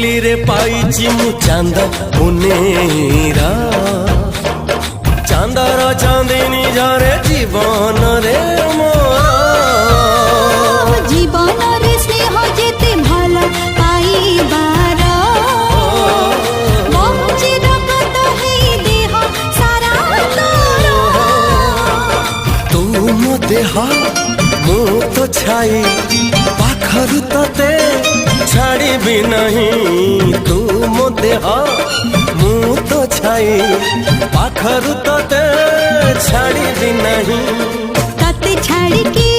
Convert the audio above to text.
धूली रे पाइची मु चांद मुनेरा चांदर चांदिनी झरे जीवन रे मोरा जीवन रे स्नेह जेते भल पाइबार बहुची रगत हेई देह सारा तू मो देह मु तो छाई पाखरु तते छाड़ी भी नहीं तू मो देह मु तो छाई पाखरु तते छाड़ी भी नहीं तते छाड़ी के